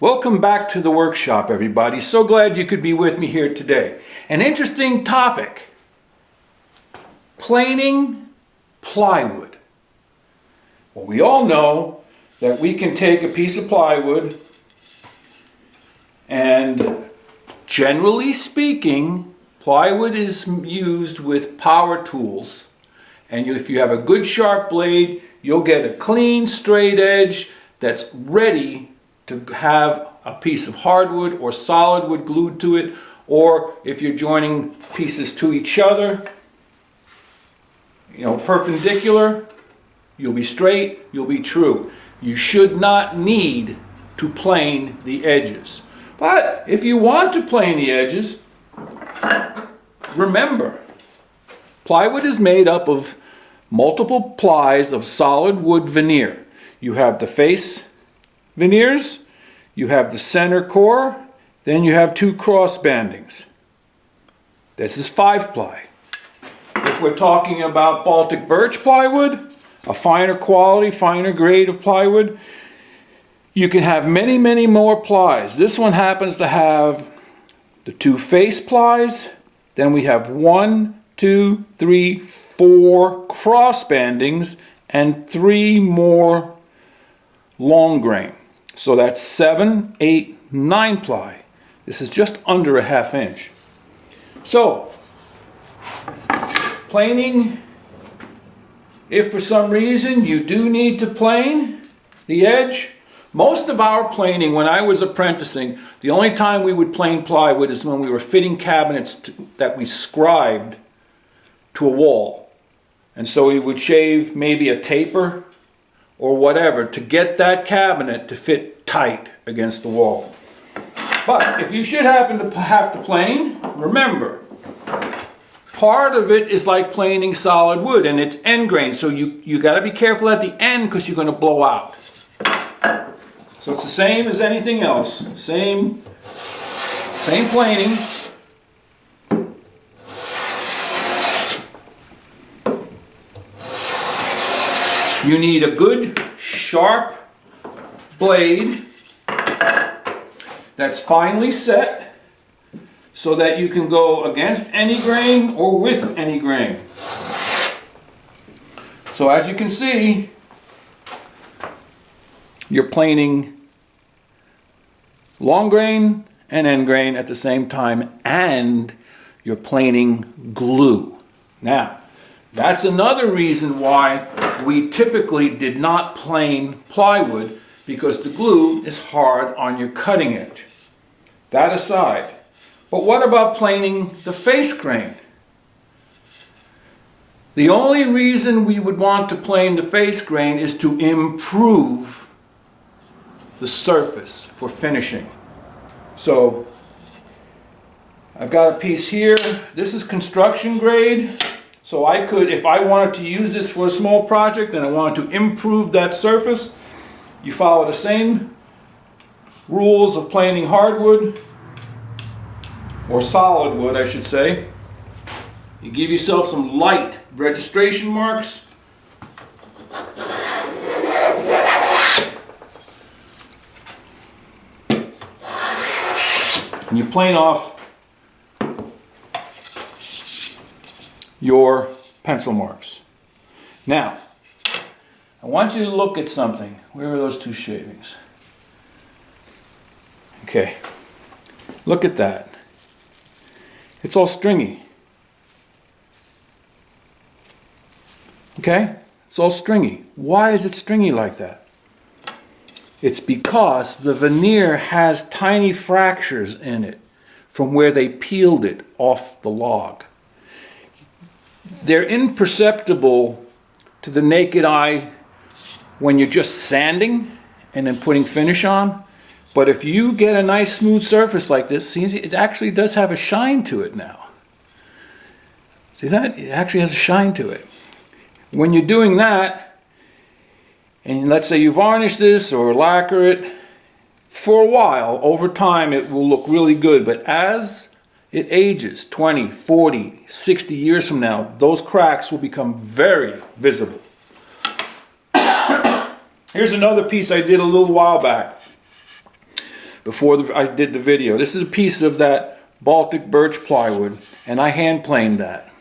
Welcome back to the workshop, everybody. So glad you could be with me here today. An interesting topic: planing plywood. Well, we all know that we can take a piece of plywood and, generally speaking, plywood is used with power tools. And if you have a good sharp blade, you'll get a clean, straight edge that's ready to have a piece of hardwood or solid wood glued to it, or if you're joining pieces to each other, perpendicular, you'll be straight, you'll be true. You should not need to plane the edges. But if you want to plane the edges, remember, plywood is made up of multiple plies of solid wood veneer. You have the face veneers, you have the center core, then you have two cross bandings. This is 5-ply. If we're talking about Baltic birch plywood, a finer quality, finer grade of plywood, you can have many, many more plies. This one happens to have the two face plies, then we have 1, 2, 3, 4 cross bandings, and 3 more long grain. So that's 7, 8, 9 ply. This is just under a ½ inch. So, planing, if for some reason you do need to plane the edge, most of our planing, when I was apprenticing, the only time we would plane plywood is when we were fitting cabinets that we scribed to a wall. And so we would shave maybe a taper or whatever to get that cabinet to fit tight against the wall. But if you should happen to have to plane, remember, part of it is like planing solid wood, and it's end grain, so you got to be careful at the end because you're going to blow out. So it's the same as anything else. Same planing. You need a good, sharp blade that's finely set so that you can go against any grain or with any grain. So as you can see, you're planing long grain and end grain at the same time, and you're planing glue. Now, that's another reason why we typically did not plane plywood, because the glue is hard on your cutting edge. That aside, but what about planing the face grain? The only reason we would want to plane the face grain is to improve the surface for finishing. So I've got a piece here. This is construction grade. So I could, if I wanted to use this for a small project and I wanted to improve that surface, you follow the same rules of planing hardwood, or solid wood I should say. You give yourself some light registration marks. And you plane off your pencil marks. Now, I want you to look at something. Where are those two shavings? Okay, look at that. It's all stringy. Okay, it's all stringy. Why is it stringy like that? It's because the veneer has tiny fractures in it from where they peeled it off the log. They're imperceptible to the naked eye when you're just sanding and then putting finish on. But if you get a nice smooth surface like this, see, it actually does have a shine to it now. See that? It actually has a shine to it. When you're doing that, and let's say you varnish this or lacquer it, for a while, over time, it will look really good. But as it ages, 20, 40, 60 years from now, those cracks will become very visible. Here's another piece I did a little while back. before I did the video. This is a piece of that Baltic birch plywood, and I hand planed that.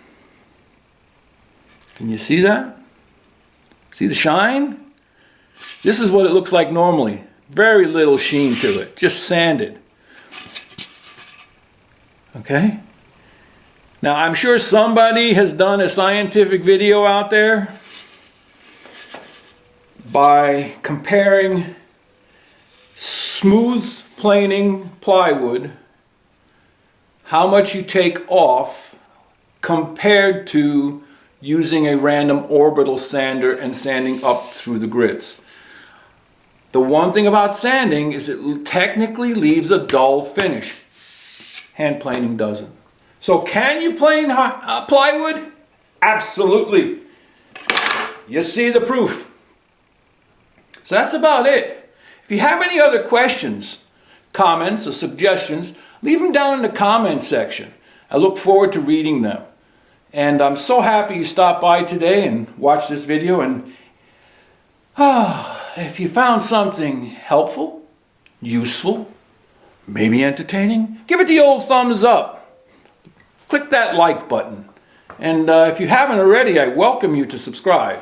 Can you see that? See the shine? This is what it looks like normally. Very little sheen to it, just sanded. Okay? Now I'm sure somebody has done a scientific video out there by comparing smooth planing plywood, how much you take off compared to using a random orbital sander and sanding up through the grits. The one thing about sanding is it technically leaves a dull finish. Hand planing doesn't. So can you plane plywood? Absolutely. You see the proof. So that's about it. If you have any other questions, comments, or suggestions, leave them down in the comment section. I look forward to reading them. And I'm so happy you stopped by today and watched this video. And if you found something helpful, useful, maybe entertaining, give it the old thumbs up. Click that like button. And if you haven't already, I welcome you to subscribe.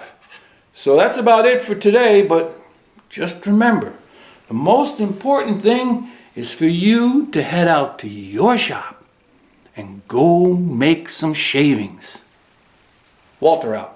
So that's about it for today, but just remember, the most important thing is for you to head out to your shop and go make some shavings. Walter out.